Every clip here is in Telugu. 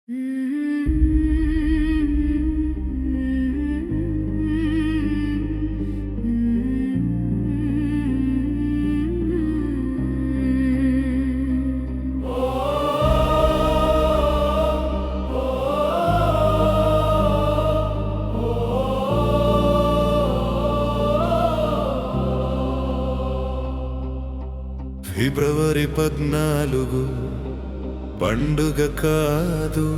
ఫిబ్రవరి 14 పండుగ కాదు,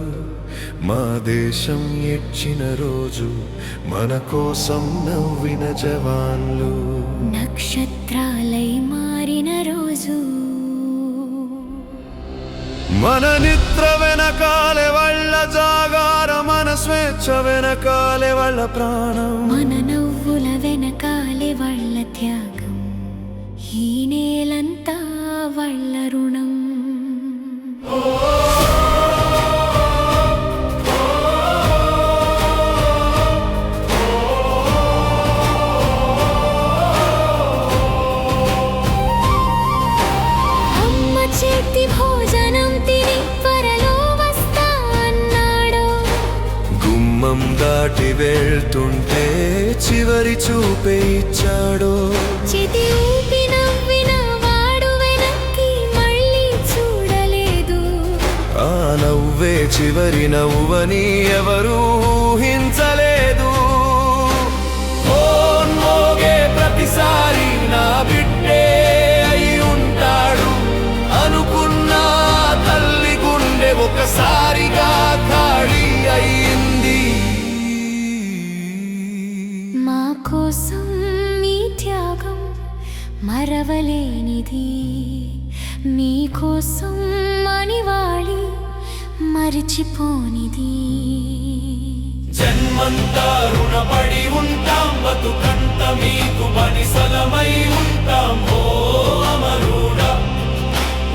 మా దేశం ఇచ్చిన రోజు, మన కోసం నవ్విన జవాన్లు నక్షత్రాలై మారిన రోజు. మన నిద్ర వెనకాలే వాళ్ళ జాగార, మన స్వేచ్ఛ వెనకాలే వాళ్ళ ప్రాణం, మన నవ్వుల వెనకాలే వాళ్ళ త్యాగం, ఈ నేలంతా వాళ్ళ రుణం. అమ్మ చేతి భోజనం తిని త్వరలో వస్తా అన్నాడు, గుమ్మం దాటి వెళ్తుంటే చివరి చూపే ఇచ్చాడో, చేతి ఊపి నవ్విన వాడు వెనక్కి మళ్ళీ చూడలేదు. ఆ నవ్వే చివరి నవ్వని ఎవరూ ఊహించలేదు. ఫోన్ మోగే ప్రతిసారి నా బిడ్డే అయి ఉంటాడు అనుకున్న తల్లి గుండె ఒకసారిగా ఖాళీ అయింది. మా కోసం మీ త్యాగం మరవలేనిది, మీకోసం మనివాళి మరిచిపోనిది. జన్మంతా రుణపడి ఉంటాం, బతుకంత మీకు బానిసలమై ఉంటాం. ఓ అమరుడా,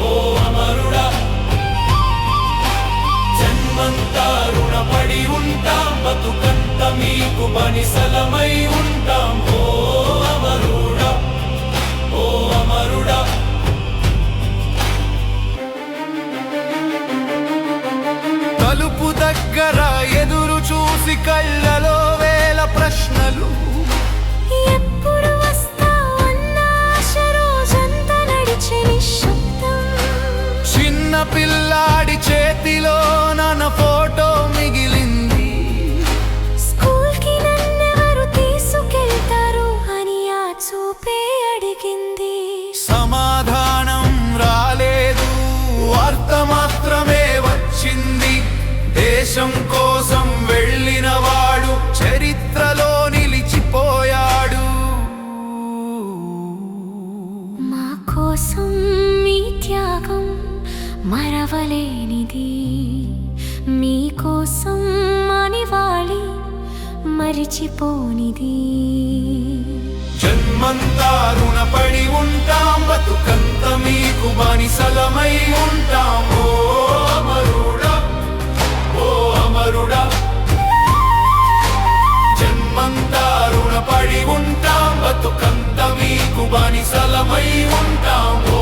ఓ అమరుడా, జన్మంతా రుణపడి ఉంటాం, బతుకంత మీకు బానిసలమై ఉంటాం. ఓ అమరుడా, ఓ అమరుడా. తలుపు దగ్గర ఎదురు చూసి కళ్ళలో వేల ప్రశ్నలు, ఎప్పుడు వస్తావన్న ఆశ రోజంతా నడిచే నిశ్శబ్దం. చిన్న పిల్లాడి చేతిలో నాన్న ఫోటో మిగిలింది, స్కూల్కి నన్నెవరు తీసుకెళ్తారు అని ఆ చూపే అడిగింది. సమాధానం రాలేదు, వార్త మాత్రమే వచ్చింది. దేశం కోసం వెళ్ళిన వాడు చరిత్రలో నిలిచిపోయాడు. మా కోసం మీ త్యాగం మరవలేనిది, మీకోసం మనివాళి మరిచిపోనిది. జన్మంతా రుణపడి ఉంటాం, బతుకంత మీకు బానిసలమై ఉంటాం. ఓ అమరుడా, ఓ అమరుడా, జన్మంతా రుణపడి ఉంటాం, బతుకంత మీకు బానిసలమై ఉంటాం. ఓ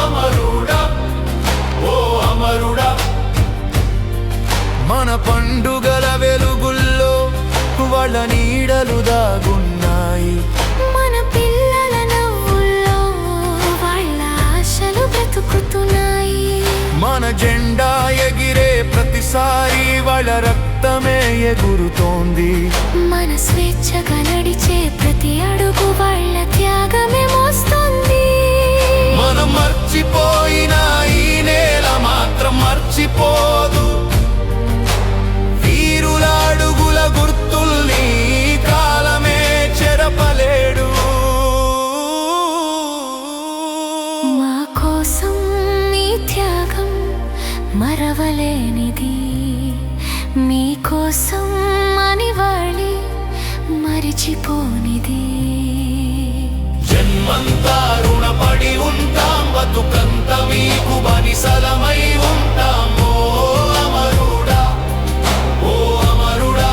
అమరుడా, ఓ అమరుడా. మన పండుగల వెలుగుల్లో వాళ్ళ నీడలు దాగున్నాయి, మన పిల్లల నవ్వుల్లో వాళ్ళ ఆశలు బ్రతుకుతున్నాయి. మన జెండా ఎగిరే ప్రతిసారి వాళ్ళ రక్తమే ఎగురుతోంది. మన స్వేచ్ఛగా నడిచే ప్రతి అడుగు వాళ్ళ త్యాగమే మోస్తుంది. మనం మర్చిపోయిన ఈ నేల మాత్రం మర్చిపోదు, వీరుల అడుగుల గుర్తుల్ని కాలమే చెరపలేడు. మా కోసం మీ త్యాగం మరవలేనిది, మీకోసం మనివాళి మరిచిపోనిది. జన్మంతా రుణపడి ఉంటాం, బతుకంత మీకు బానిసలమై ఉంటాం. ఓ అమరుడా, ఓ అమరుడా,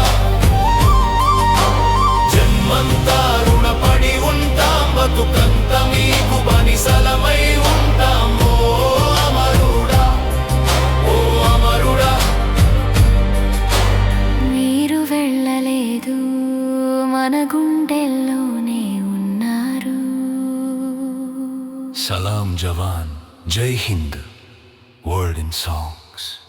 జన్మంతా రుణపడి ఉంటాం, బతుకంత మీకు బానిసలమై ఉంటాం. ఓ అమరుడా, ఓ అమరుడా. Salam Jawan, Jai Hind, Word in Songs.